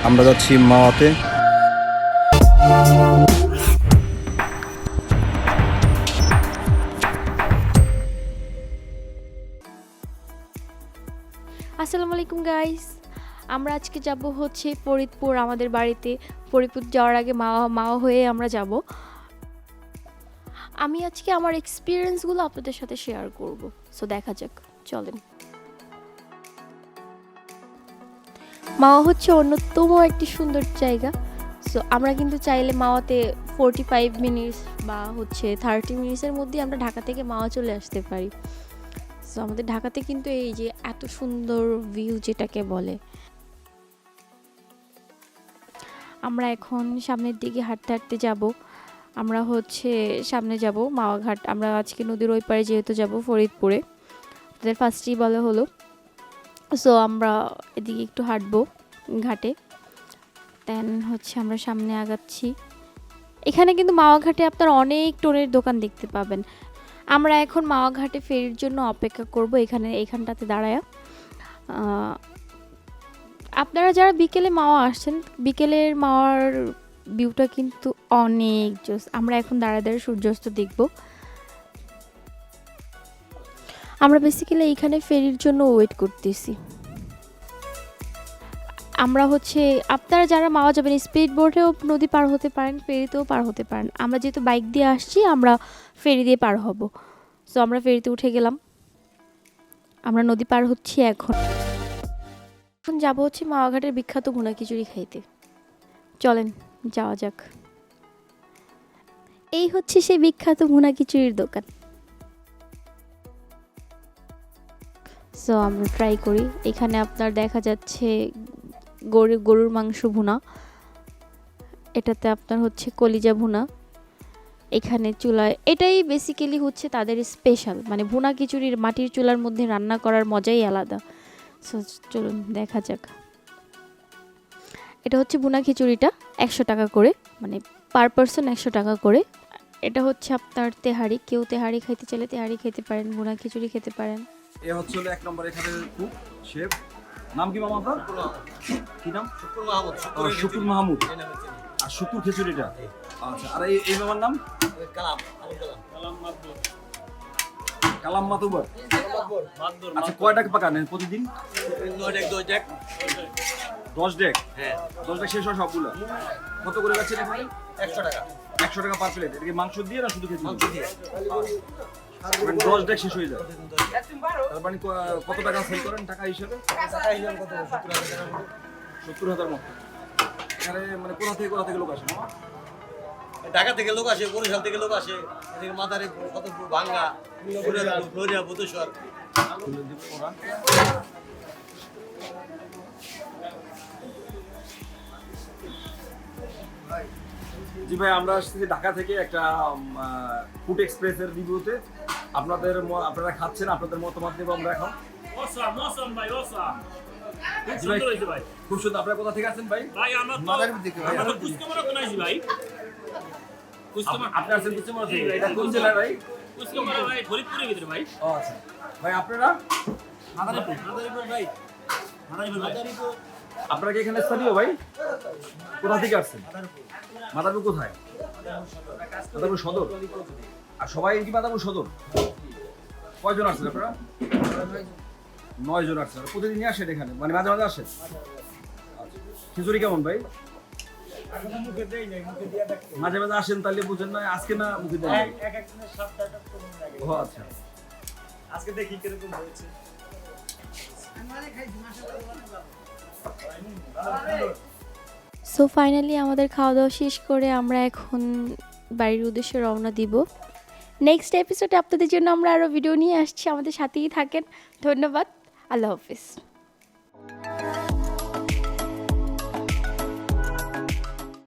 আমরা যাচ্ছি মাওয়াতে। আসসালামু আলাইকুম গাইস, আমরা আজকে যাব হচ্ছে ফরিদপুর। আমাদের বাড়িতে ফরিদপুর যাওয়ার আগে মাওয়া হয়ে আমরা যাব। আমি আজকে আমার এক্সপিরিয়েন্সগুলো আপনাদের সাথে শেয়ার করব, সো দেখা যাক, চলেন। মাওয়া হচ্ছে অন্যতম একটি সুন্দর জায়গা। সো আমরা কিন্তু চাইলে মাওয়াতে 45 মিনিটস বা হচ্ছে 30 মিনিটসের মধ্যে আমরা ঢাকা থেকে মাওয়া চলে আসতে পারি। সো আমাদের ঢাকাতে কিন্তু এই যে এত সুন্দর ভিউ যেটাকে বলে। আমরা এখন সামনের দিকে হাঁটতে হাঁটতে যাব। আমরা হচ্ছে সামনে যাব মাওয়া ঘাট। আমরা আজকে নদীর ওই পারে যেহেতু যাব ফরিদপুরে, তাদের ফার্স্টেই বলা হলো। সো আমরা এদিকে একটু হাঁটবো ঘাটে, দেন হচ্ছে আমরা সামনে আগাচ্ছি। এখানে কিন্তু মাওয়া ঘাটে আপনার অনেক টোনের দোকান দেখতে পাবেন। আমরা এখন মাওয়া ঘাটে ফেরির জন্য অপেক্ষা করব এইখানটাতে দাঁড়ায়া। আপনারা যারা বিকেলে মাওয়া আসছেন, বিকেলের মাওয়ার ভিউটা কিন্তু অনেক জোস। আমরা এখন দাঁড়ায় সূর্যাস্ত দেখব। আমরা বেসিক্যালি এইখানে ফেরির জন্য ওয়েট করতেছি। আমরা হচ্ছে আপনারা যারা মাওয়া যাবেন স্পিড বোটেও নদী পার হতে পারেন, ফেরিতেও পার হতে পারেন। আমরা যেহেতু বাইক দিয়ে আসছি, আমরা ফেরি দিয়ে পার হব। সো আমরা ফেরিতে উঠে গেলাম। আমরা নদী পার হচ্ছি এখন যাব হচ্ছে মাওয়া ঘাটের বিখ্যাত ভুনা খিচুড়ি খাইতে। চলেন যাওয়া যাক। এই হচ্ছে সেই বিখ্যাত ভুনা খিচুড়ির দোকান। সো আমরা ট্রাই করি। এখানে আপনার দেখা যাচ্ছে গরুর মাংস ভুনা, এটাতে আপনার হচ্ছে কলিজা ভুনা। এখানে চুলায়, এটাই বেসিক্যালি হচ্ছে তাদের স্পেশাল, মানে ভুনা খিচুড়ির মাটির চুলার মধ্যে রান্না করার মজাই আলাদা। সো চলুন দেখা যাক। এটা হচ্ছে ভুনা খিচুড়িটা 100 টাকা করে, মানে পার পারসন 100 টাকা করে। এটা হচ্ছে আপনার তেহারি, কেউ তেহারি খাইতে চাইলে তেহারি খেতে পারেন, ভুনা খিচুড়ি খেতে পারেন। এ হচ্ছে হলো 1 নম্বর এখানে কুক শেফ। নাম কি মামা আপনার? কি নাম? শুকুর মাহমুদ। আর শুকুর খিচুড়িটা, আচ্ছা। আর এই মামার নাম কালাম মাতুবর। আচ্ছা, কয় টাকা পাকান প্রতিদিন? 10 ডেক। হ্যাঁ, 10 ডেক শেষ হয় সবগুলো। কত করে যাচ্ছে এখানে? 100 টাকা। 100 টাকা পার প্লেট। এটা কি মাংস দিয়ে না শুধু খিচুড়ি? মাংস দিয়ে। 10 ডেক শেষ হয়ে যায়। তার মানে কত টাকা সেল করেন টাকা হিসেবে? কত? 70,000 মতো। এখানে মানে কোথা থেকে লোক আসে? ঢাকা থেকে লোক আসে, বরিশাল থেকে লোক আসে, এদিকে মাদারে ফতেপুর, ভাঙ্গা, ফ্লোরিয়া, বুধেশ্বর। জি ভাই, আমরা আসছি ঢাকা থেকে একটা ফুড এক্সপ্রেসের রিভিউতে। আপনারা খাচ্ছেন, আপনাদের মতামত দেবো আমরা এখন। জি ভাই, খুব সুন্দর। আপনারা কোথা থেকে আছেন ভাই? আপনি আসছেন কুষ্টিয়া থেকে। এটা কোন জেলা ভাই? ফরিদপুরের ভিতরে ভাই। ও আচ্ছা ভাই, আপনারা? মাদারীপুর ভাই। আপনারা কি এখানে স্থানীয় ভাই? কোথা থেকে আসছেন? মাদারীপুর কোথায়? মাদারীপুর সদর। আর সবাই কি মাদারীপুর সদর? কয়জন আসছেন আপনারা? 9 জন আসছেন। প্রতিদিনই আসেন এখানে, মানে মাঝে মাঝে আসেন? খিচুড়ি কেমন ভাই? মাঝে মাঝে আসেন তাহলে বুঝেন না, আজকে না মুখে দেন? ও আচ্ছা, আজকে দেখি কিরকম হয়েছে। সো ফাইনালি আমাদের খাওয়া দাওয়া শেষ করে আমরা এখন বাড়ির উদ্দেশ্যে রওনা দিব। নেক্সট এপিসোডে আপনাদের জন্য আমরা আরও ভিডিও নিয়ে আসছি, আমাদের সাথেই থাকেন। ধন্যবাদ, আল্লাহ হাফিজ।